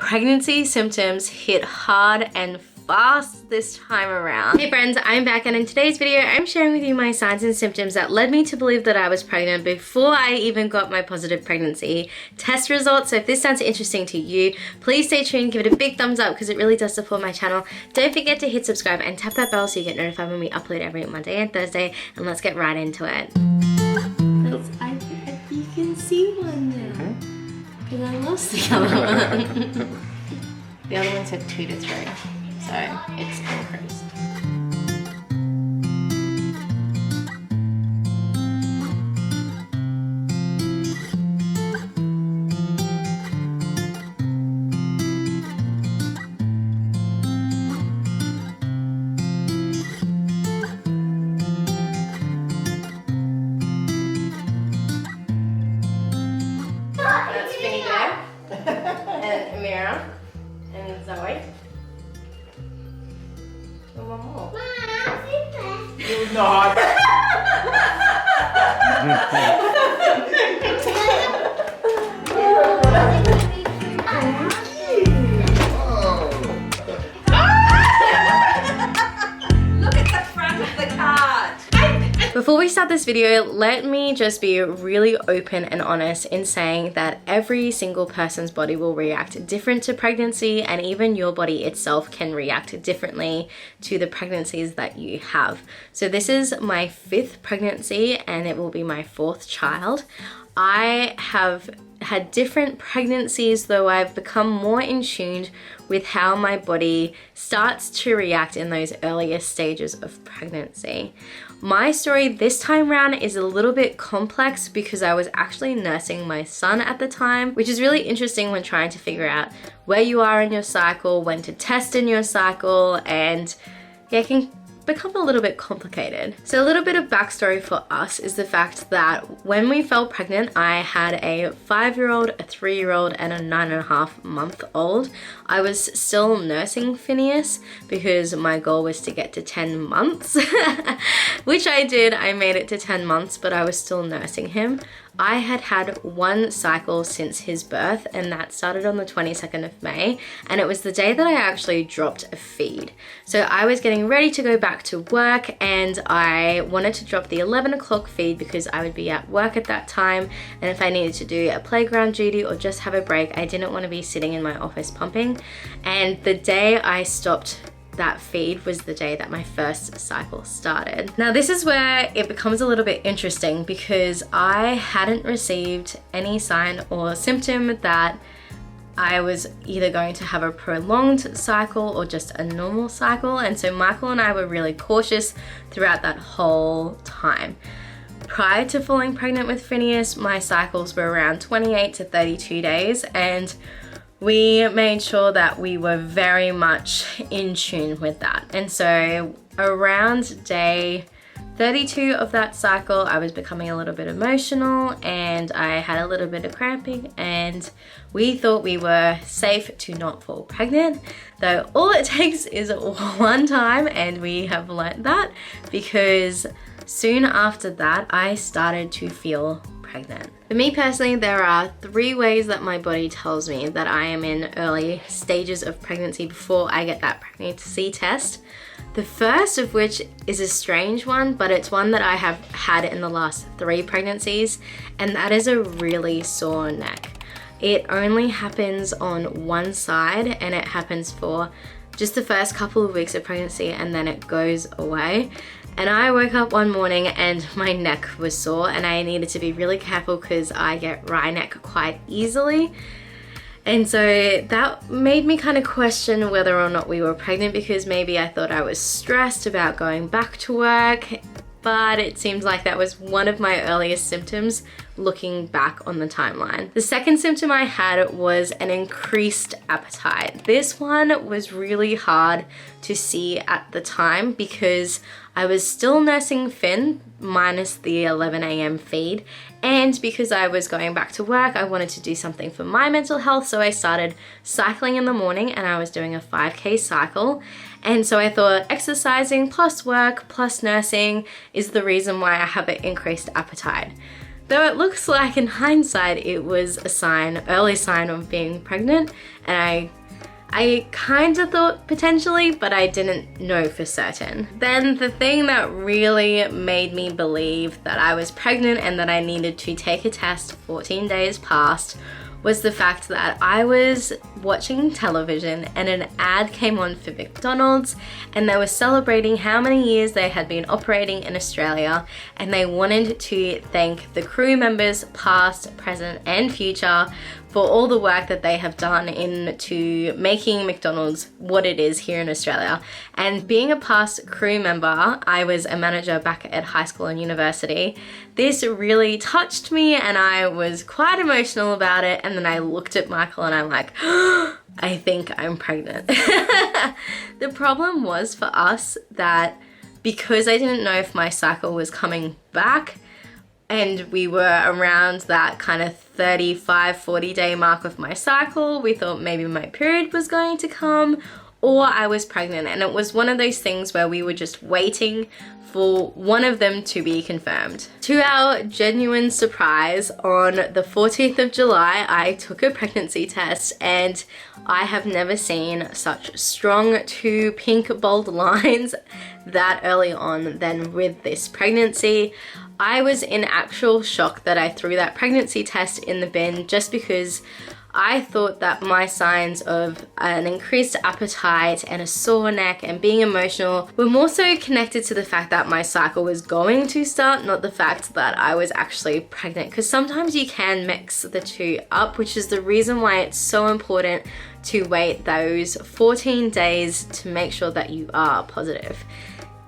pregnancy symptoms hit hard and fast this time around. Hey friends, I'm back, and in today's video I'm sharing with you my signs and symptoms that led me to believe that I was pregnant before I even got my positive pregnancy test results. So if this sounds interesting to you, please stay tuned, give it a big thumbs up because it really does support my channel. Don't forget to hit subscribe and tap that bell so you get notified when we upload every Monday and Thursday, and let's get right into it. I bet you can see one now because I lost the other one. The other one said 2 to 3. So it's increased. That's Finny there, and Amira, and Zoe. One more. You're not. Look at the front of the card. Before we start this video, let me just be really open and honest in saying that every single person's body will react different to pregnancy, and even your body itself can react differently to the pregnancies that you have. So this is my 5th pregnancy and it will be my 4th child. I have had different pregnancies, though I've become more in tune with how my body starts to react in those earliest stages of pregnancy. My story this time around is a little bit complex because I was actually nursing my son at the time, which is really interesting when trying to figure out where you are in your cycle, when to test in your cycle, and yeah, it can become a little bit complicated. So a little bit of backstory for us is the fact that when we fell pregnant, I had a 5-year-old, a 3-year-old, and a 9.5-month-old. I was still nursing Phineas because my goal was to get to 10 months, which I did. I made it to 10 months, but I was still nursing him. I had had 1 cycle since his birth, and that started on the 22nd of May, and it was the day that I actually dropped a feed. So I was getting ready to go back to work, and I wanted to drop the 11 o'clock feed because I would be at work at that time, and if I needed to do a playground duty or just have a break, I didn't want to be sitting in my office pumping. And the day I stopped that feed was the day that my first cycle started. Now this is where it becomes a little bit interesting because I hadn't received any sign or symptom that I was either going to have a prolonged cycle or just a normal cycle, and so Michael and I were really cautious throughout that whole time. Prior to falling pregnant with Phineas, my cycles were around 28 to 32 days, and we made sure that we were very much in tune with that. And so around day 32 of that cycle, I was becoming a little bit emotional and I had a little bit of cramping, and we thought we were safe to not fall pregnant, though all it takes is 1 time, and we have learnt that because soon after that I started to feel pregnant. For me personally, there are 3 ways that my body tells me that I am in early stages of pregnancy before I get that pregnancy test. The first of which is a strange one, but it's one that I have had in the last 3 pregnancies, and that is a really sore neck. It only happens on one side, and it happens for just the first couple of weeks of pregnancy, and then it goes away. And I woke up one morning and my neck was sore, and I needed to be really careful because I get wry neck quite easily. And so that made me kind of question whether or not we were pregnant, because maybe I thought I was stressed about going back to work, but it seems like that was one of my earliest symptoms looking back on the timeline. The second symptom I had was an increased appetite. This one was really hard to see at the time because I was still nursing Finn minus the 11 a.m. feed, and because I was going back to work, I wanted to do something for my mental health, so I started cycling in the morning, and I was doing a 5K cycle. And so I thought exercising plus work plus nursing is the reason why I have an increased appetite. Though it looks like in hindsight it was a sign, early sign of being pregnant, and I I kind of thought potentially, but I didn't know for certain. Then the thing that really made me believe that I was pregnant and that I needed to take a test 14 days past was the fact that I was watching television and an ad came on for McDonald's, and they were celebrating how many years they had been operating in Australia, and they wanted to thank the crew members past, present and future for all the work that they have done into making McDonald's what it is here in Australia. And being a past crew member, I was a manager back at high school and university, this really touched me and I was quite emotional about it. And then I looked at Michael and I'm like, oh, I think I'm pregnant. The problem was for us that because I didn't know if my cycle was coming back, and we were around that kind of 35-40 day mark of my cycle, we thought maybe my period was going to come or I was pregnant. And it was one of those things where we were just waiting for one of them to be confirmed. To our genuine surprise, on the 14th of July, I took a pregnancy test and I have never seen such strong 2 pink bold lines that early on than with this pregnancy. I was in actual shock that I threw that pregnancy test in the bin just because I thought that my signs of an increased appetite and a sore neck and being emotional were more so connected to the fact that my cycle was going to start, not the fact that I was actually pregnant. Because sometimes you can mix the two up, which is the reason why it's so important to wait those 14 days to make sure that you are positive.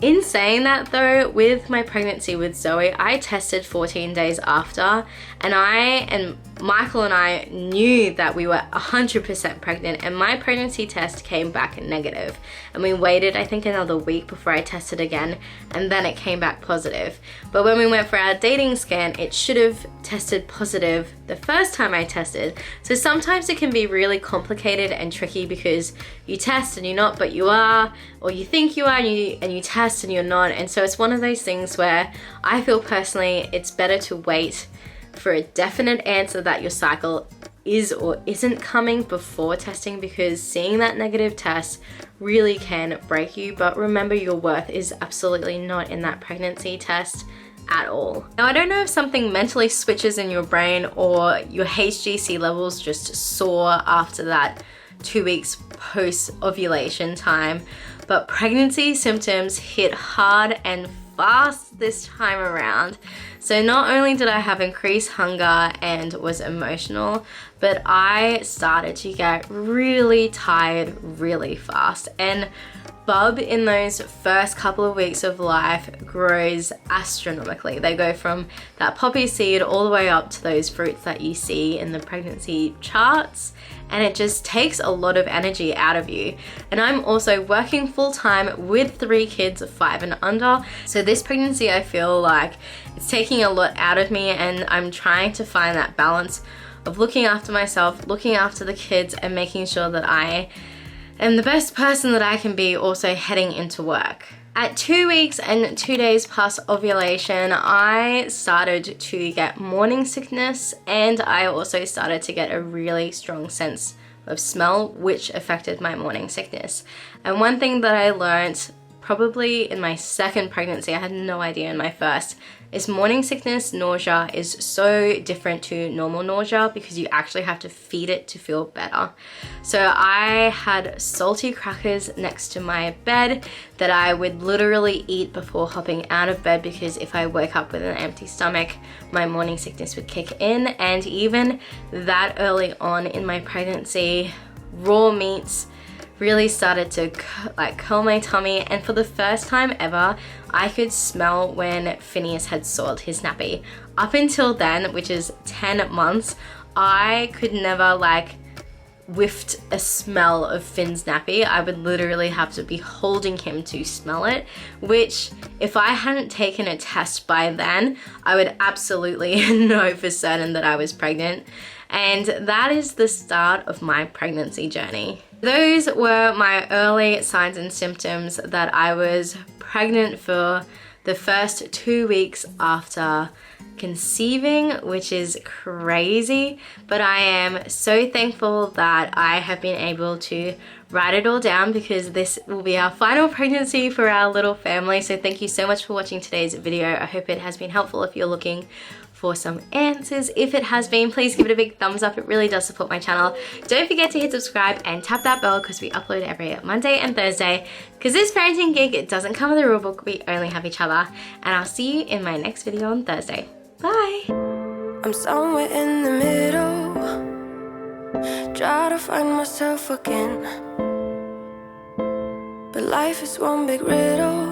In saying that though, with my pregnancy with Zoe, I tested 14 days after, and Michael and I knew that we were 100% pregnant, and my pregnancy test came back negative. And we waited, I think, another week before I tested again, and then it came back positive. But when we went for our dating scan, it should have tested positive the first time I tested. So sometimes it can be really complicated and tricky because you test and you're not, but you are, or you think you are and you test and you're not. And so it's one of those things where I feel personally it's better to wait for a definite answer that your cycle is or isn't coming before testing, because seeing that negative test really can break you. But remember, your worth is absolutely not in that pregnancy test at all. Now, I don't know if something mentally switches in your brain or your HGC levels just soar after that 2 weeks post ovulation time, but pregnancy symptoms hit hard and fast this time around. So not only did I have increased hunger and was emotional, but I started to get really tired really fast. And Bub in those first couple of weeks of life grows astronomically. They go from that poppy seed all the way up to those fruits that you see in the pregnancy charts, and it just takes a lot of energy out of you. And I'm also working full time with 3 kids, 5 and under. So this pregnancy, I feel like it's taking a lot out of me, and I'm trying to find that balance of looking after myself, looking after the kids, and making sure that I am the best person that I can be also heading into work. At 2 weeks and 2 days past ovulation, I started to get morning sickness, and I also started to get a really strong sense of smell, which affected my morning sickness. And one thing that I learned probably in my second pregnancy, I had no idea in my first, is morning sickness, nausea is so different to normal nausea because you actually have to feed it to feel better. So I had salty crackers next to my bed that I would literally eat before hopping out of bed, because if I woke up with an empty stomach, my morning sickness would kick in. And even that early on in my pregnancy, raw meats really started to curl my tummy, and for the first time ever, I could smell when Phineas had soiled his nappy. Up until then, which is 10 months, I could never whiffed a smell of Finn's nappy. I would literally have to be holding him to smell it, which if I hadn't taken a test by then, I would absolutely know for certain that I was pregnant. And that is the start of my pregnancy journey. Those were my early signs and symptoms that I was pregnant for the first 2 weeks after conceiving, which is crazy, but I am so thankful that I have been able to write it all down because this will be our final pregnancy for our little family. So thank you so much for watching today's video. I hope it has been helpful if you're looking for some answers. If it has been, please give it a big thumbs up. It really does support my channel. Don't forget to hit subscribe and tap that bell because we upload every Monday and Thursday. Because this parenting gig, it doesn't come with a rulebook. We only have each other. And I'll see you in my next video on Thursday. Bye. I'm somewhere in the middle, try to find myself again, but life is one big riddle.